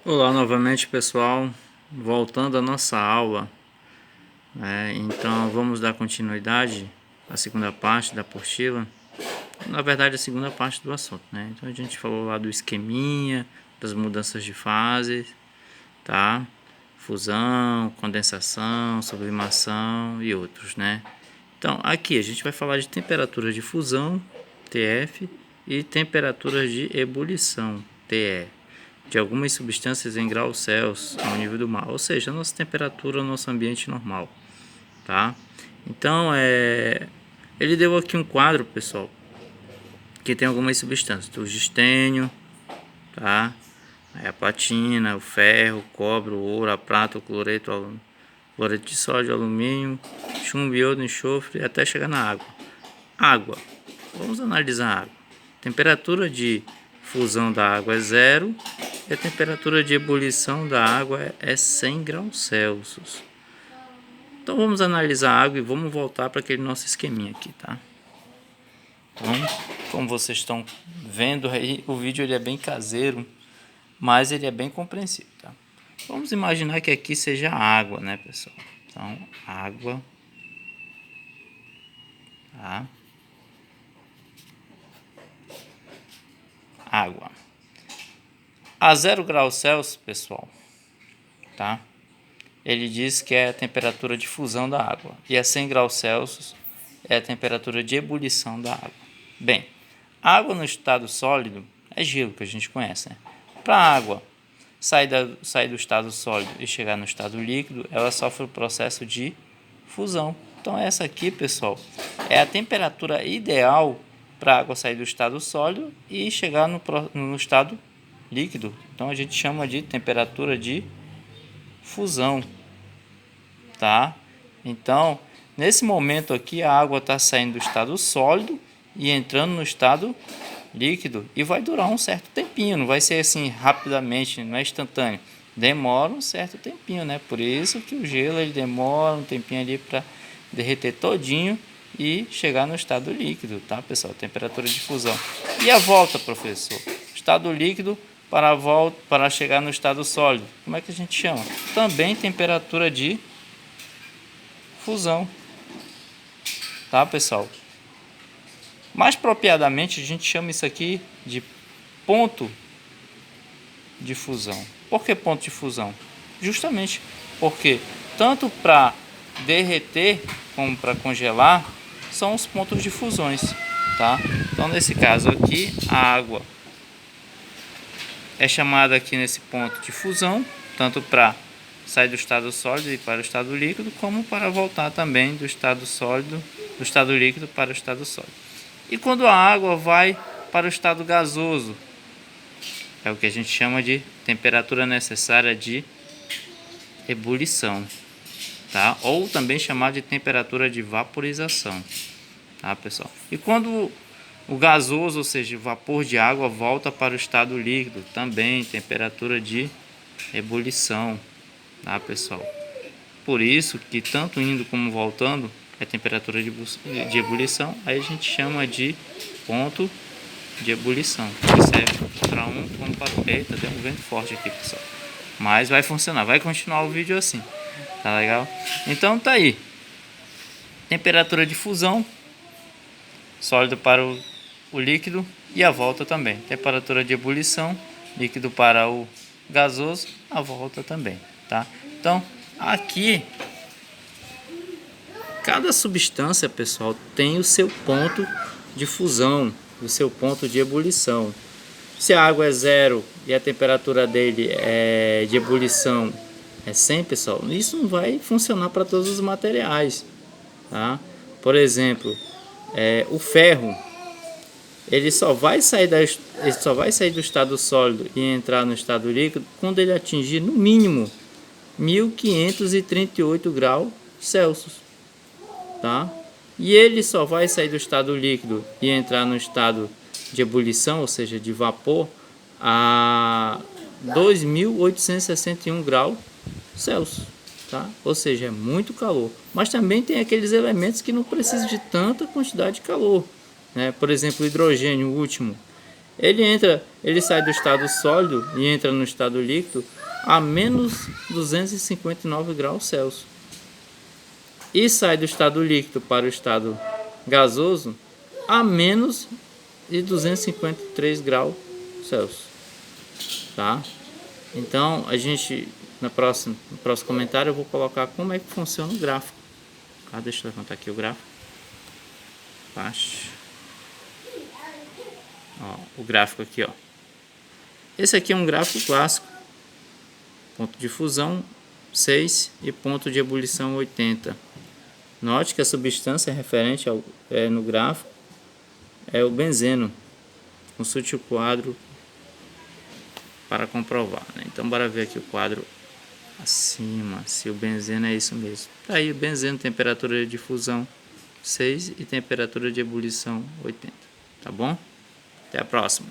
Olá novamente, pessoal, voltando à nossa aula, então vamos dar continuidade à segunda parte da apostila, na verdade a segunda parte do assunto, Então a gente falou lá do esqueminha, das mudanças de fase, tá? Fusão, condensação, sublimação e outros, Então aqui a gente vai falar de temperatura de fusão, TF, e temperaturas de ebulição, TE, de algumas substâncias em graus Celsius ao nível do mar, ou seja, a nossa temperatura no nosso ambiente normal, tá? Então, ele deu aqui um quadro, pessoal, que tem algumas substâncias, o tungstênio, tá? Aí a platina, o ferro, o cobre, o ouro, a prata, o cloreto de sódio, alumínio, chumbo, iodo, enxofre, até chegar na água. Água. Vamos analisar a água. Temperatura de fusão da água é zero e a temperatura de ebulição da água é 100 graus Celsius. Então vamos analisar a água e vamos voltar para aquele nosso esqueminha aqui, tá? Então, como vocês estão vendo aí, o vídeo ele é bem caseiro, mas ele é bem compreensível, tá? Vamos imaginar que aqui seja água, pessoal? Então, água, tá? Água. A 0 graus Celsius, pessoal, tá? Ele diz que é a temperatura de fusão da água. E a 100 graus Celsius é a temperatura de ebulição da água. Bem, a água no estado sólido é gelo, que a gente conhece, Para a água sair do estado sólido e chegar no estado líquido, ela sofre o processo de fusão. Então essa aqui, pessoal, é a temperatura ideal para a água sair do estado sólido e chegar no estado líquido. Então a gente chama de temperatura de fusão, tá? Então, nesse momento aqui, a água está saindo do estado sólido e entrando no estado líquido, e vai durar um certo tempinho, não vai ser assim rapidamente, não é instantâneo, demora um certo tempinho, Por isso que o gelo ele demora um tempinho ali para derreter todinho e chegar no estado líquido, tá, pessoal? Temperatura de fusão. E a volta, professor? Estado líquido para chegar no estado sólido. Como é que a gente chama? Também temperatura de fusão, tá, pessoal? Mais propriamente, a gente chama isso aqui de ponto de fusão. Por que ponto de fusão? Justamente porque tanto para derreter como para congelar são os pontos de fusões, tá? Então, nesse caso aqui, a água é chamada aqui nesse ponto de fusão, tanto para sair do estado sólido e para o estado líquido, como para voltar também do estado sólido, do estado líquido para o estado sólido. E quando a água vai para o estado gasoso, é o que a gente chama de temperatura necessária de ebulição, tá? Ou também chamado de temperatura de vaporização, tá, pessoal? E quando o gasoso, ou seja, o vapor de água, volta para o estado líquido, também temperatura de ebulição, tá, pessoal? Por isso que tanto indo como voltando é temperatura de ebulição, aí a gente chama de ponto de ebulição. Serve para um como para o eita, deu um vento forte aqui, pessoal. Mas vai funcionar, vai continuar o vídeo assim, tá legal? Então tá aí, temperatura de fusão, sólido para o líquido, e a volta também, temperatura de ebulição, líquido para o gasoso, a volta também, tá? Então aqui cada substância, pessoal, tem o seu ponto de fusão, o seu ponto de ebulição. Se a água é zero e a temperatura dele de ebulição é 100, pessoal, isso não vai funcionar para todos os materiais, tá? Por exemplo, o ferro, ele só vai sair do estado sólido e entrar no estado líquido quando ele atingir no mínimo 1538 graus Celsius. Tá? E ele só vai sair do estado líquido e entrar no estado de ebulição, ou seja, de vapor, a 2861 graus Celsius, tá? Ou seja, é muito calor. Mas também tem aqueles elementos que não precisam de tanta quantidade de calor, Por exemplo, o hidrogênio, o último, Ele sai do estado sólido e entra no estado líquido a menos 259 graus Celsius. E sai do estado líquido para o estado gasoso a menos de 253 graus Celsius. Tá? Então, a gente, no próximo comentário, eu vou colocar como é que funciona o gráfico. Ah, deixa eu levantar aqui o gráfico. Baixo. Ó, o gráfico aqui, ó. Esse aqui é um gráfico clássico. Ponto de fusão 6 e ponto de ebulição 80. Note que a substância referente no gráfico é o benzeno. Consulte o quadro para comprovar, né? Então, bora ver aqui o quadro acima, se o benzeno é isso mesmo. Tá aí o benzeno, temperatura de fusão 6 e temperatura de ebulição 80. Tá bom? Até a próxima.